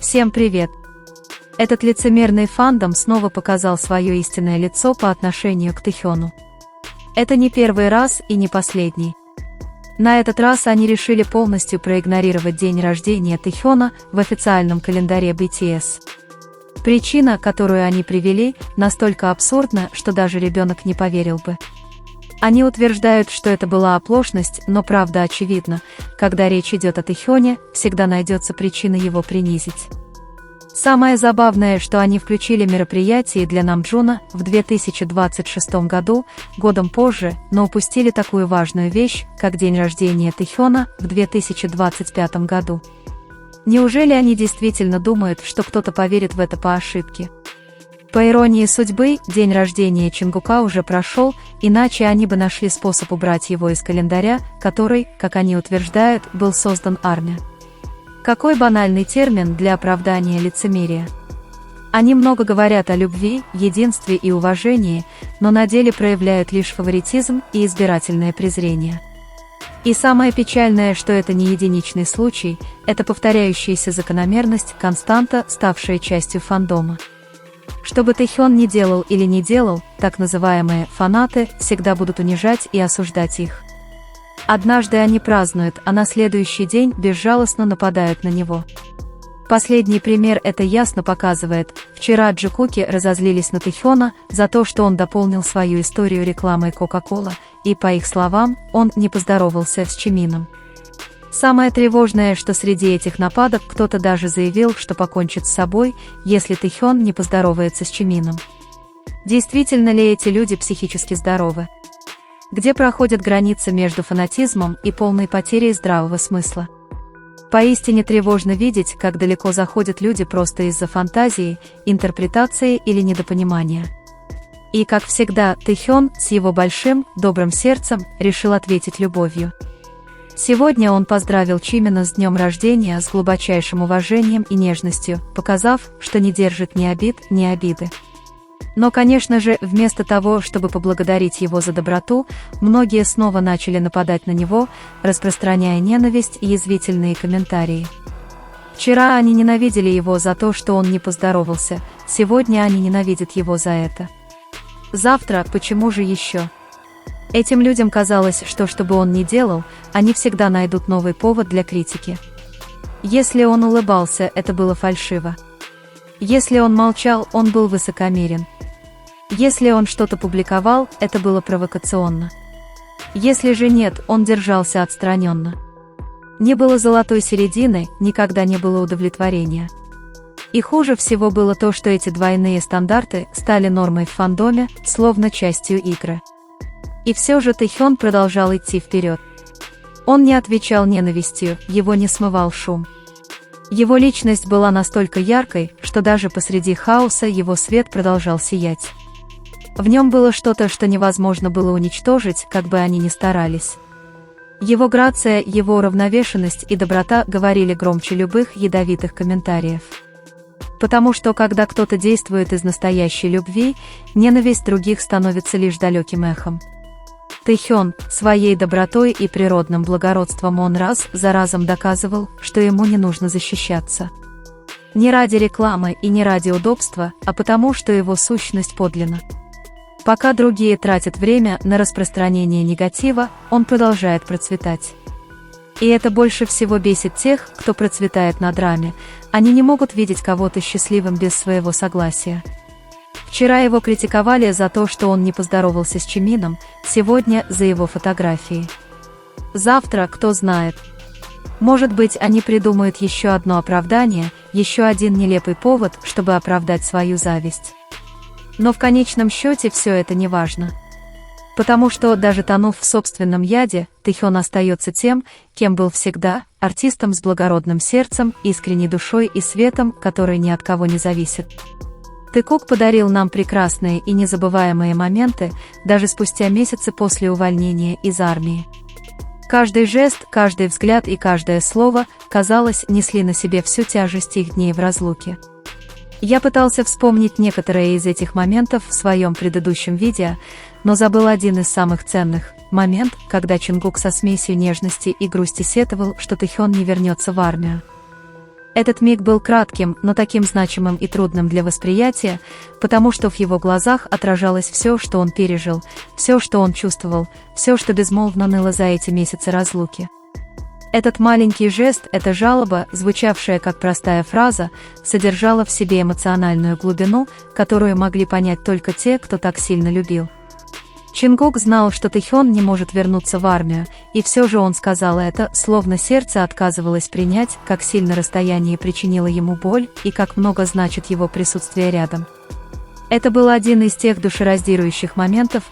Всем привет! Этот лицемерный фандом снова показал свое истинное лицо по отношению к Тэхёну. Это не первый раз и не последний. На этот раз они решили полностью проигнорировать день рождения Тэхёна в официальном календаре BTS. Причина, которую они привели, настолько абсурдна, что даже ребенок не поверил бы. Они утверждают, что это была оплошность, но правда очевидна: когда речь идет о Тэхёне, всегда найдется причина его принизить. Самое забавное, что они включили мероприятие для Намджуна в 2026 году, годом позже, но упустили такую важную вещь, как день рождения Тэхёна в 2025 году. Неужели они действительно думают, что кто-то поверит в это по ошибке? По иронии судьбы, день рождения Чингука уже прошел, иначе они бы нашли способ убрать его из календаря, который, как они утверждают, был создан ARMY. Какой банальный термин для оправдания лицемерия. Они много говорят о любви, единстве и уважении, но на деле проявляют лишь фаворитизм и избирательное презрение. И самое печальное, что это не единичный случай, это повторяющаяся закономерность, константа, ставшая частью фандома. Что бы Тэхён ни делал или не делал, так называемые фанаты всегда будут унижать и осуждать их. Однажды они празднуют, а на следующий день безжалостно нападают на него. Последний пример это ясно показывает. Вчера Джикуки разозлились на Тэхёна за то, что он дополнил свою историю рекламой Coca-Cola, и, по их словам, он не поздоровался с Чимином. Самое тревожное, что среди этих нападок кто-то даже заявил, что покончит с собой, если Тэхён не поздоровается с Чимином. Действительно ли эти люди психически здоровы? Где проходит граница между фанатизмом и полной потерей здравого смысла? Поистине тревожно видеть, как далеко заходят люди просто из-за фантазии, интерпретации или недопонимания. И, как всегда, Тэхён с его большим, добрым сердцем решил ответить любовью. Сегодня он поздравил Чимина с днем рождения с глубочайшим уважением и нежностью, показав, что не держит ни обид, ни обиды. Но, конечно же, вместо того, чтобы поблагодарить его за доброту, многие снова начали нападать на него, распространяя ненависть и язвительные комментарии. Вчера они ненавидели его за то, что он не поздоровался, сегодня они ненавидят его за это. Завтра, почему же еще? Этим людям казалось, что бы он ни делал, они всегда найдут новый повод для критики. Если он улыбался, это было фальшиво. Если он молчал, он был высокомерен. Если он что-то публиковал, это было провокационно. Если же нет, он держался отстраненно. Не было золотой середины, никогда не было удовлетворения. И хуже всего было то, что эти двойные стандарты стали нормой в фандоме, словно частью игры. И все же Тэхён продолжал идти вперед. Он не отвечал ненавистью, его не смывал шум. Его личность была настолько яркой, что даже посреди хаоса его свет продолжал сиять. В нем было что-то, что невозможно было уничтожить, как бы они ни старались. Его грация, его уравновешенность и доброта говорили громче любых ядовитых комментариев. Потому что, когда кто-то действует из настоящей любви, ненависть других становится лишь далеким эхом. Тэхён, своей добротой и природным благородством он раз за разом доказывал, что ему не нужно защищаться. Не ради рекламы и не ради удобства, а потому, что его сущность подлинна. Пока другие тратят время на распространение негатива, он продолжает процветать. И это больше всего бесит тех, кто процветает на драме, они не могут видеть кого-то счастливым без своего согласия. Вчера его критиковали за то, что он не поздоровался с Чимином, сегодня за его фотографии. Завтра, кто знает. Может быть, они придумают еще одно оправдание, еще один нелепый повод, чтобы оправдать свою зависть. Но в конечном счете все это не важно. Потому что, даже тонув в собственном яде, Тэхён остается тем, кем был всегда, артистом с благородным сердцем, искренней душой и светом, который ни от кого не зависит. Тэкук подарил нам прекрасные и незабываемые моменты, даже спустя месяцы после увольнения из армии. Каждый жест, каждый взгляд и каждое слово, казалось, несли на себе всю тяжесть их дней в разлуке. Я пытался вспомнить некоторые из этих моментов в своем предыдущем видео, но забыл один из самых ценных – момент, когда Чингук со смесью нежности и грусти сетовал, что Тэхён не вернется в армию. Этот миг был кратким, но таким значимым и трудным для восприятия, потому что в его глазах отражалось все, что он пережил, все, что он чувствовал, все, что безмолвно ныло за эти месяцы разлуки. Этот маленький жест, эта жалоба, звучавшая как простая фраза, содержала в себе эмоциональную глубину, которую могли понять только те, кто так сильно любил. Чингук знал, что Тэхён не может вернуться в армию, и все же он сказал это, словно сердце отказывалось принять, как сильно расстояние причинило ему боль и как много значит его присутствие рядом. Это был один из тех душераздирающих моментов,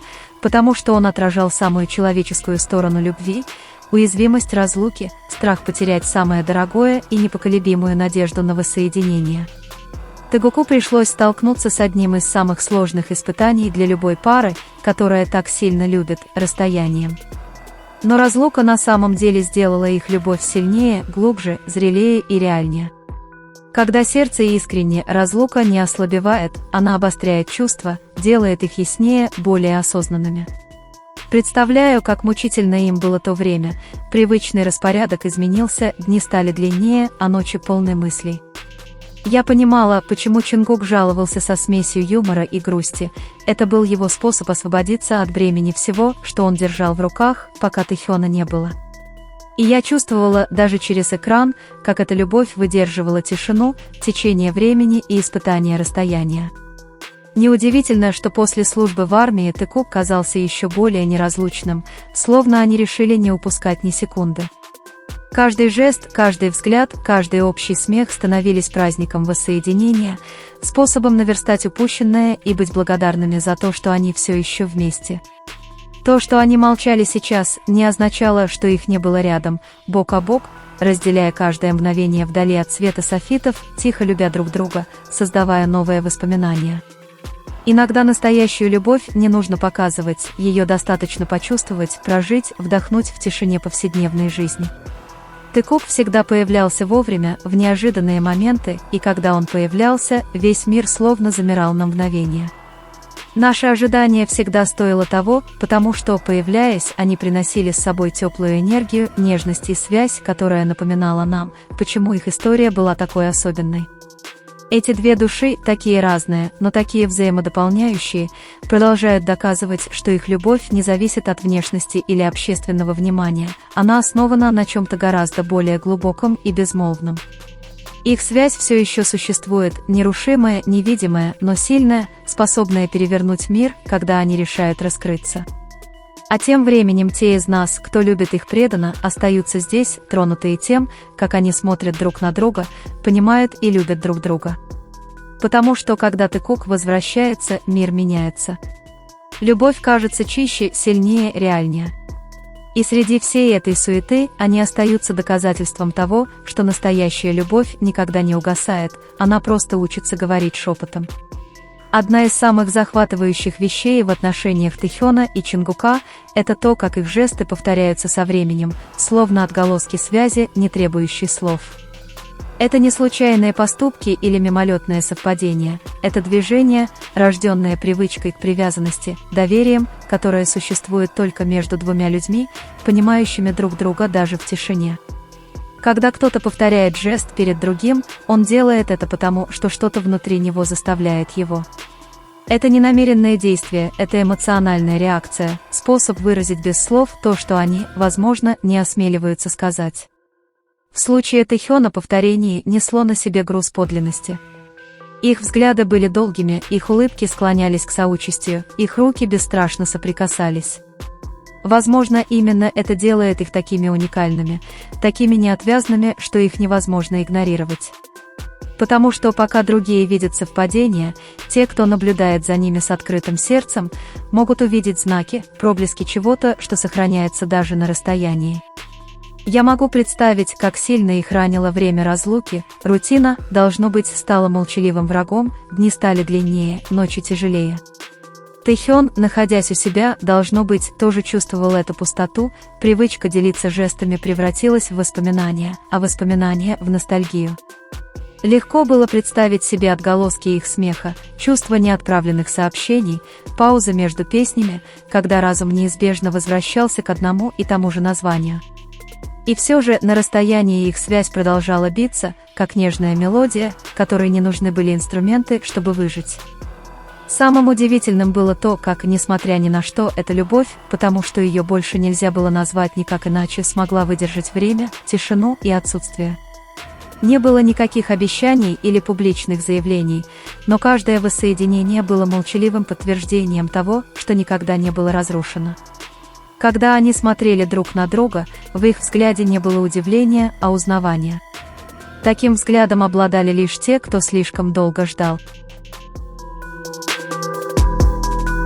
потому что он отражал самую человеческую сторону любви, уязвимость разлуки, страх потерять самое дорогое и непоколебимую надежду на воссоединение. Тэгуку пришлось столкнуться с одним из самых сложных испытаний для любой пары, которая так сильно любит, расстоянием. Но разлука на самом деле сделала их любовь сильнее, глубже, зрелее и реальнее. Когда сердце искренне, разлука не ослабевает, она обостряет чувства, делает их яснее, более осознанными. Представляю, как мучительно им было то время, привычный распорядок изменился, дни стали длиннее, а ночи полны мыслей. Я понимала, почему Чингук жаловался со смесью юмора и грусти. Это был его способ освободиться от бремени всего, что он держал в руках, пока Тэхёна не было. И я чувствовала даже через экран, как эта любовь выдерживала тишину, течение времени и испытания расстояния. Неудивительно, что после службы в армии Тэкук казался еще более неразлучным, словно они решили не упускать ни секунды. Каждый жест, каждый взгляд, каждый общий смех становились праздником воссоединения, способом наверстать упущенное и быть благодарными за то, что они все еще вместе. То, что они молчали сейчас, не означало, что их не было рядом, бок о бок, разделяя каждое мгновение вдали от света софитов, тихо любя друг друга, создавая новые воспоминания. Иногда настоящую любовь не нужно показывать, ее достаточно почувствовать, прожить, вдохнуть в тишине повседневной жизни. Тэкук всегда появлялся вовремя, в неожиданные моменты, и когда он появлялся, весь мир словно замирал на мгновение. Наше ожидание всегда стоило того, потому что, появляясь, они приносили с собой теплую энергию, нежность и связь, которая напоминала нам, почему их история была такой особенной. Эти две души, такие разные, но такие взаимодополняющие, продолжают доказывать, что их любовь не зависит от внешности или общественного внимания, она основана на чем-то гораздо более глубоком и безмолвном. Их связь все еще существует, нерушимая, невидимая, но сильная, способная перевернуть мир, когда они решают раскрыться. А тем временем те из нас, кто любит их преданно, остаются здесь, тронутые тем, как они смотрят друг на друга, понимают и любят друг друга. Потому что, когда Тэкук возвращается, мир меняется. Любовь кажется чище, сильнее, реальнее. И среди всей этой суеты они остаются доказательством того, что настоящая любовь никогда не угасает, она просто учится говорить шепотом. Одна из самых захватывающих вещей в отношениях Тэхёна и Чингука – это то, как их жесты повторяются со временем, словно отголоски связи, не требующие слов. Это не случайные поступки или мимолетное совпадение, это движение, рожденное привычкой к привязанности, доверием, которое существует только между двумя людьми, понимающими друг друга даже в тишине. Когда кто-то повторяет жест перед другим, он делает это потому, что что-то внутри него заставляет его. Это не намеренное действие, это эмоциональная реакция, способ выразить без слов то, что они, возможно, не осмеливаются сказать. В случае Тэхёна повторение несло на себе груз подлинности. Их взгляды были долгими, их улыбки склонялись к соучастию, их руки бесстрашно соприкасались. Возможно, именно это делает их такими уникальными, такими неотвязными, что их невозможно игнорировать. Потому что пока другие видят совпадения, те, кто наблюдает за ними с открытым сердцем, могут увидеть знаки, проблески чего-то, что сохраняется даже на расстоянии. Я могу представить, как сильно их ранило время разлуки, рутина, должно быть, стала молчаливым врагом, дни стали длиннее, ночи тяжелее. Тэхён, находясь у себя, должно быть, тоже чувствовал эту пустоту, привычка делиться жестами превратилась в воспоминания, а воспоминания – в ностальгию. Легко было представить себе отголоски их смеха, чувства неотправленных сообщений, паузы между песнями, когда разум неизбежно возвращался к одному и тому же названию. И все же на расстоянии их связь продолжала биться, как нежная мелодия, которой не нужны были инструменты, чтобы выжить. Самым удивительным было то, как, несмотря ни на что, эта любовь, потому что ее больше нельзя было назвать никак иначе, смогла выдержать время, тишину и отсутствие. Не было никаких обещаний или публичных заявлений, но каждое воссоединение было молчаливым подтверждением того, что никогда не было разрушено. Когда они смотрели друг на друга, в их взгляде не было удивления, а узнавания. Таким взглядом обладали лишь те, кто слишком долго ждал.